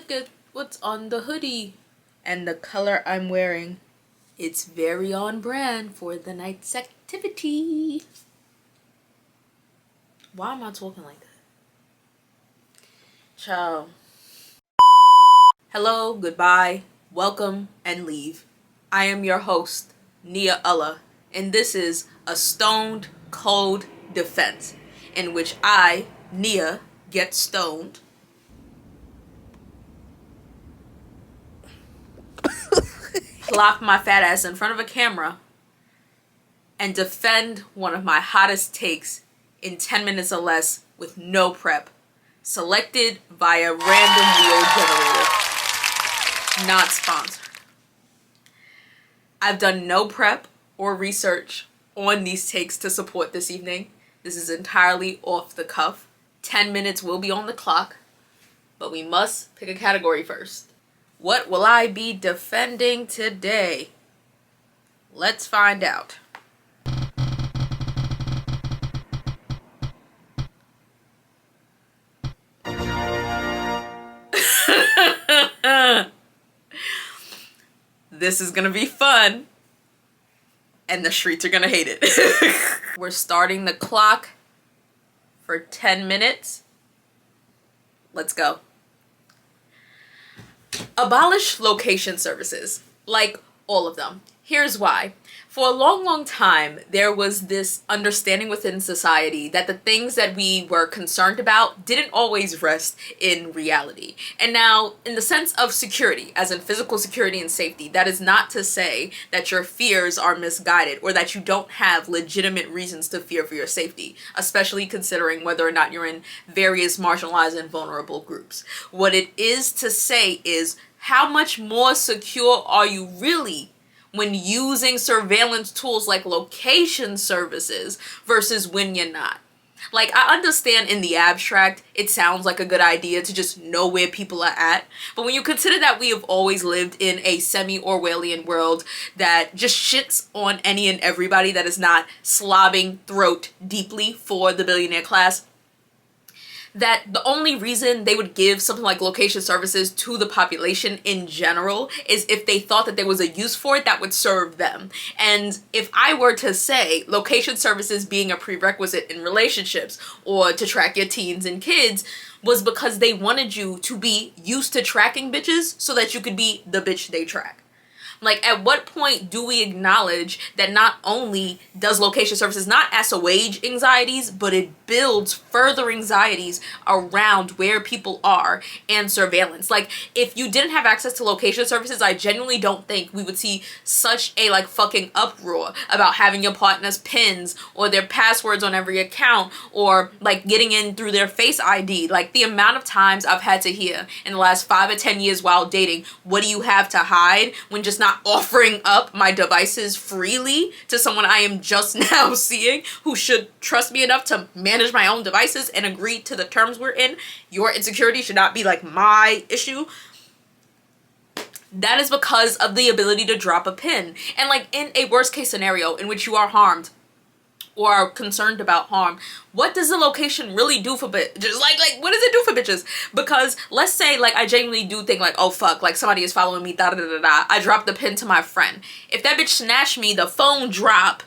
look at what's on the hoodie and the color I'm wearing. It's very on brand for the night's activity. Why am I talking like that? Ciao. Hello, goodbye, welcome, and leave. I am your host, Nia Òla, and this is a stoned cold defense in which I, Nia, get stoned. Plop my fat ass in front of a camera and defend one of my hottest takes in 10 minutes or less with no prep, selected via random wheel generator. Not sponsored. I've done no prep or research on these takes to support this evening. This is entirely off the cuff. 10 minutes will be on the clock, but we must pick a category first. What will I be defending today? Let's find out. This is gonna be fun, and the streets are gonna hate it. We're starting the clock for 10 minutes. Let's go. Abolish location services, like all of them. Here's why. For a long time, there was this understanding within society that the things that we were concerned about didn't always rest in reality. And now, in the sense of security, as in physical security and safety, that is not to say that your fears are misguided or that you don't have legitimate reasons to fear for your safety, especially considering whether or not you're in various marginalized and vulnerable groups. What it is to say is, how much more secure are you really when using surveillance tools like location services versus when you're not? Like, I understand in the abstract, it sounds like a good idea to just know where people are at. But when you consider that we have always lived in a semi-Orwellian world that just shits on any and everybody that is not slobbing throat deeply for the billionaire class, that the only reason they would give something like location services to the population in general is if they thought that there was a use for it that would serve them. And if I were to say location services being a prerequisite in relationships or to track your teens and kids was because they wanted you to be used to tracking bitches so that you could be the bitch they track. Like, at what point do we acknowledge that not only does location services not assuage anxieties, but it builds further anxieties around where people are and surveillance? Like, if you didn't have access to location services, I genuinely don't think we would see such a, like, fucking uproar about having your partner's pins or their passwords on every account or, like, getting in through their Face ID. Like, the amount of times I've had to hear in the last 5 or 10 years while dating, what do you have to hide, when just not offering up my devices freely to someone I am just now seeing who should trust me enough to manage my own devices and agree to the terms we're in. Your insecurity should not be like my issue. That is because of the ability to drop a pin. And like, in a worst case scenario in which you are harmed or are concerned about harm, what does the location really do for bitches? Like, what does it do for bitches? Because let's say, like, I genuinely do think, like, oh, fuck, like, somebody is following me, da-da-da-da-da. I drop the pin to my friend. If that bitch snatched me, the phone drop,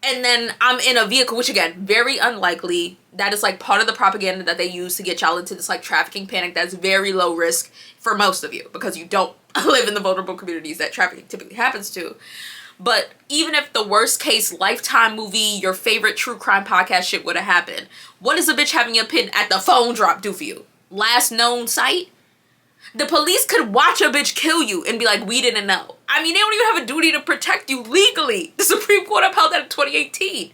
and then I'm in a vehicle, which, again, very unlikely. That is, like, part of the propaganda that they use to get y'all into this, like, trafficking panic that's very low risk for most of you, because you don't live in the vulnerable communities that trafficking typically happens to. But even if the worst case Lifetime movie, your favorite true crime podcast shit would have happened, what does a bitch having your pin at the phone drop do for you? Last known site? The police could watch a bitch kill you and be like, we didn't know. I mean, they don't even have a duty to protect you legally. The Supreme Court upheld that in 2018.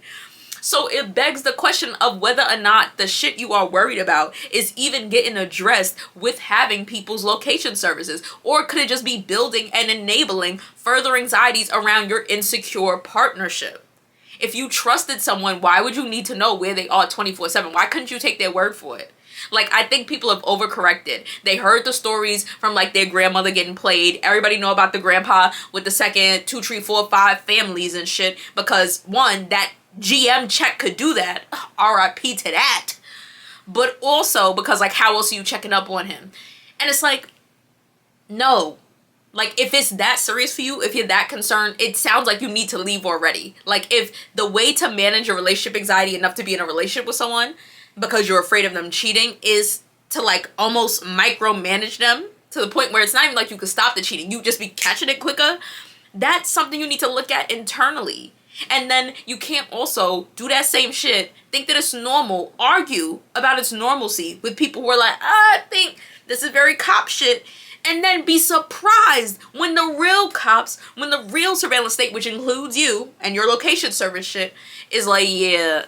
So it begs the question of whether or not the shit you are worried about is even getting addressed with having people's location services. Or could it just be building and enabling further anxieties around your insecure partnership? If you trusted someone, why would you need to know where they are 24/7? Why couldn't you take their word for it? Like, I think people have overcorrected. They heard the stories from, like, their grandmother getting played. Everybody know about the grandpa with the second 2, 3, 4, 5 families and shit. Because, one, that GM check could do that. RIP to that. But also because, like, how else are you checking up on him? And it's like, no. Like, if it's that serious for you, if you're that concerned, it sounds like you need to leave already. Like, if the way to manage your relationship anxiety enough to be in a relationship with someone because you're afraid of them cheating is to, like, almost micromanage them to the point where it's not even like you could stop the cheating. You just be catching it quicker. That's something you need to look at internally. And then you can't also do that same shit, think that it's normal, argue about its normalcy with people who are like, I think this is very cop shit. And then be surprised when the real cops, when the real surveillance state, which includes you and your location service shit, is like, yeah,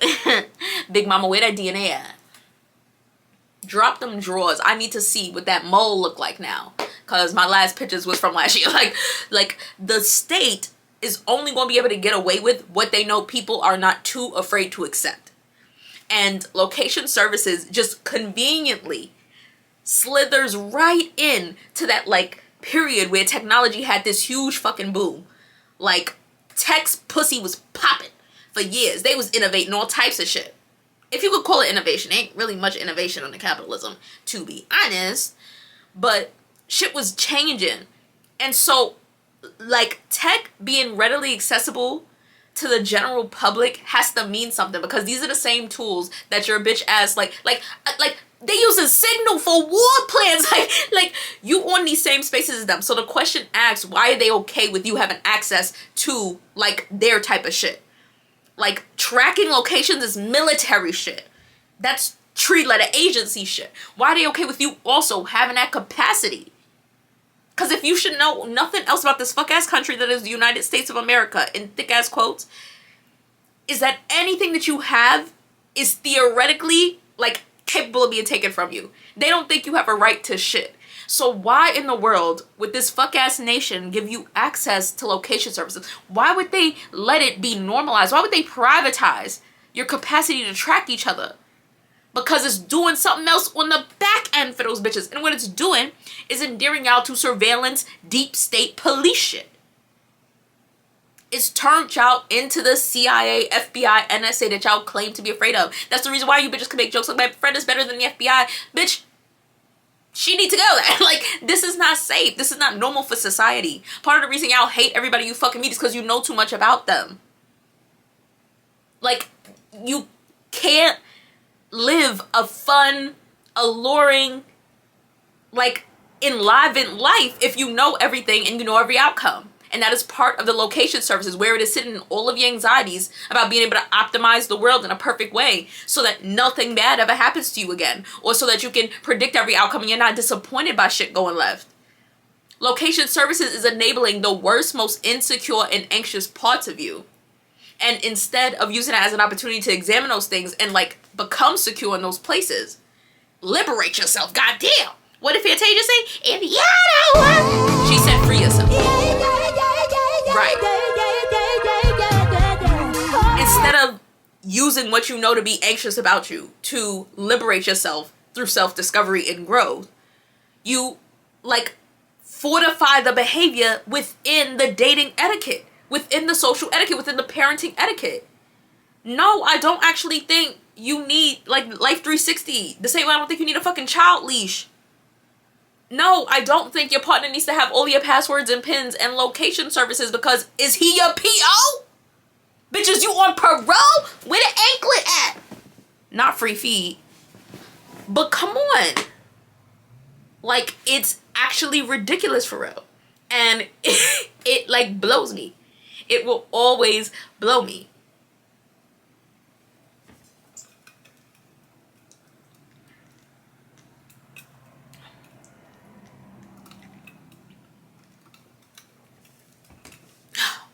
Big Mama, where that DNA at? Drop them drawers. I need to see what that mole look like now. Because my last pictures was from last year. Like the state is only going to be able to get away with what they know people are not too afraid to accept. And location services just conveniently slithers right in to that, like, period where technology had this huge fucking boom. Like, text pussy was popping for years. They was innovating all types of shit. If you could call it innovation, ain't really much innovation under capitalism, to be honest. But shit was changing. And so, like, tech being readily accessible to the general public has to mean something, because these are the same tools that your bitch ass, like they use a Signal for war plans. Like you on these same spaces as them. So the question asks, why are they okay with you having access to, like, their type of shit? Like, tracking locations is military shit. That's tree letter agency shit. Why are they okay with you also having that capacity? Because if you should know nothing else about this fuck-ass country that is the United States of America, in thick-ass quotes, is that anything that you have is theoretically, like, capable of being taken from you. They don't think you have a right to shit. So why in the world would this fuck-ass nation give you access to location services? Why would they let it be normalized? Why would they privatize your capacity to track each other? Because it's doing something else on the back end for those bitches. And what it's doing is endearing y'all to surveillance, deep state police shit. It's turned y'all into the CIA, FBI, NSA that y'all claim to be afraid of. That's the reason why you bitches can make jokes like, my friend is better than the FBI. Bitch, she needs to go there. Like, this is not safe. This is not normal for society. Part of the reason y'all hate everybody you fucking meet is because you know too much about them. Like, you can't live a fun, alluring, like, enlivened life if you know everything and you know every outcome. And that is part of the location services, where it is sitting in all of your anxieties about being able to optimize the world in a perfect way so that nothing bad ever happens to you again, or so that you can predict every outcome and you're not disappointed by shit going left. Location services is enabling the worst, most insecure and anxious parts of you. And instead of using it as an opportunity to examine those things and, like, become secure in those places, liberate yourself, goddamn. What did Fantasia say? If you don't want... She said free yourself. Right. Instead of using what you know to be anxious about you to liberate yourself through self-discovery and growth, you, like, fortify the behavior within the dating etiquette, within the social etiquette, within the parenting etiquette. No, I don't actually think you need, like, Life 360. The same way I don't think you need a fucking child leash. No, I don't think your partner needs to have all your passwords and pins and location services, because is he your PO? Bitches, you on parole? Where the anklet at? Not free feet. But come on. Like, it's actually ridiculous for real. And it like blows me. It will always blow me.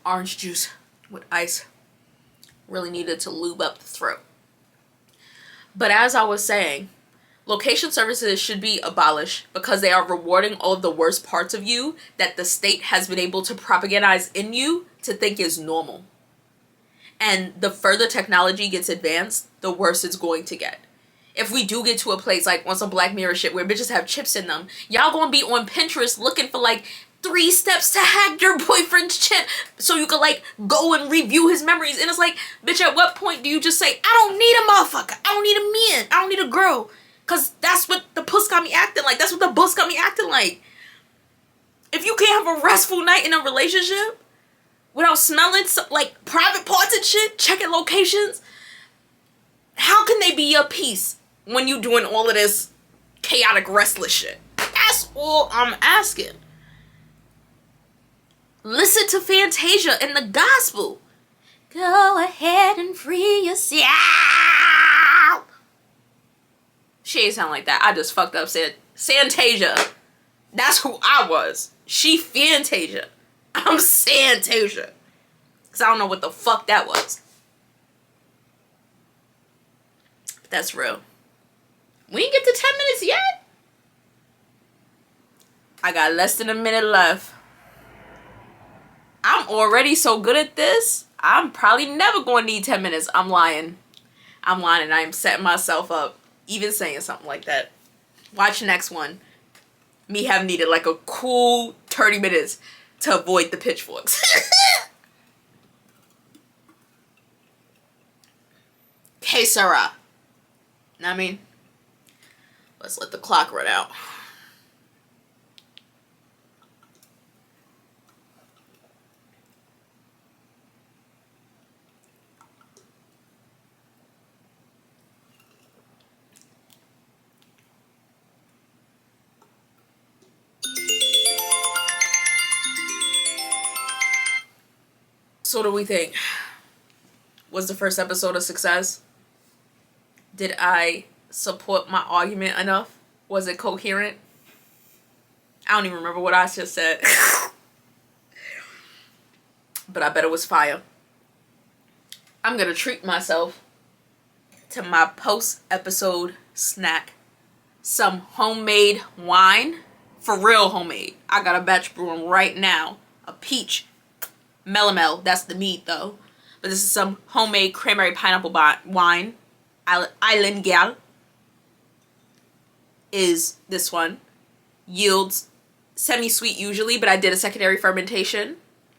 Orange juice with ice. Really needed to lube up the throat. But as I was saying, location services should be abolished because they are rewarding all of the worst parts of you that the state has been able to propagandize in you to think is normal. And the further technology gets advanced, the worse it's going to get. If we do get to a place like on some Black Mirror shit where bitches have chips in them, y'all gonna be on Pinterest looking for, like, 3 steps to hack your boyfriend's chip so you could, like, go and review his memories. And it's like, bitch, at what point do you just say, I don't need a motherfucker, I don't need a man, I don't need a girl, because that's what the puss got me acting like. That's what the books got me acting like. If you can't have a restful night in a relationship without smelling like private parts and shit, checking locations, how can they be your peace when you doing all of this chaotic, restless shit? That's all I'm asking. Listen to Fantasia and the gospel. Go ahead and free yourself. She ain't sound like that. I just fucked up, said Fantasia. That's who I was. She Fantasia. I'm Fantasia. Because I don't know what the fuck that was. But that's real. We didn't get to 10 minutes yet. I got less than a minute left. I'm already so good at this. I'm probably never going to need 10 minutes. I'm lying. I'm lying and I'm setting myself up. Even saying something like that. Watch the next one. Me have needed like a cool 30 minutes to avoid the pitchforks. Okay, Sarah. Know what I mean? Let's let the clock run out. So what do we think? Was the first episode a success? Did I support my argument enough? Was it coherent? I don't even remember what I just said. But I bet it was fire. I'm gonna treat myself to my post-episode snack. Some homemade wine. For real homemade. I got a batch brewing right now. A peach melomel. That's the meat though. But this is some homemade cranberry pineapple wine. Island Gal is this one. Yields semi-sweet usually, but I did a secondary fermentation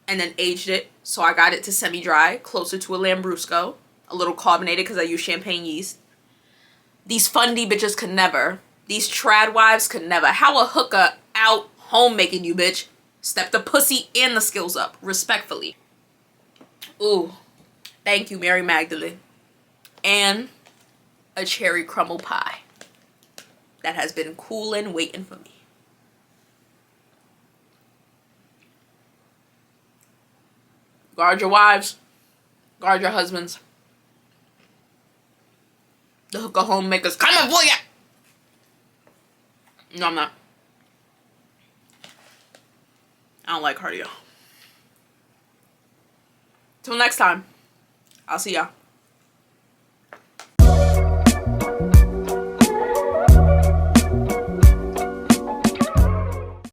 and then aged it. So I got it to semi-dry, closer to a Lambrusco. A little carbonated because I use champagne yeast. These fundy bitches could never. These trad wives could never. How a hooker out homemaking you, bitch. Step the pussy and the skills up, respectfully. Ooh. Thank you, Mary Magdalene. And a cherry crumble pie that has been cooling, waiting for me. Guard your wives. Guard your husbands. The hooker homemakers coming for ya! No, I'm not. I don't like cardio. Till next time. I'll see y'all.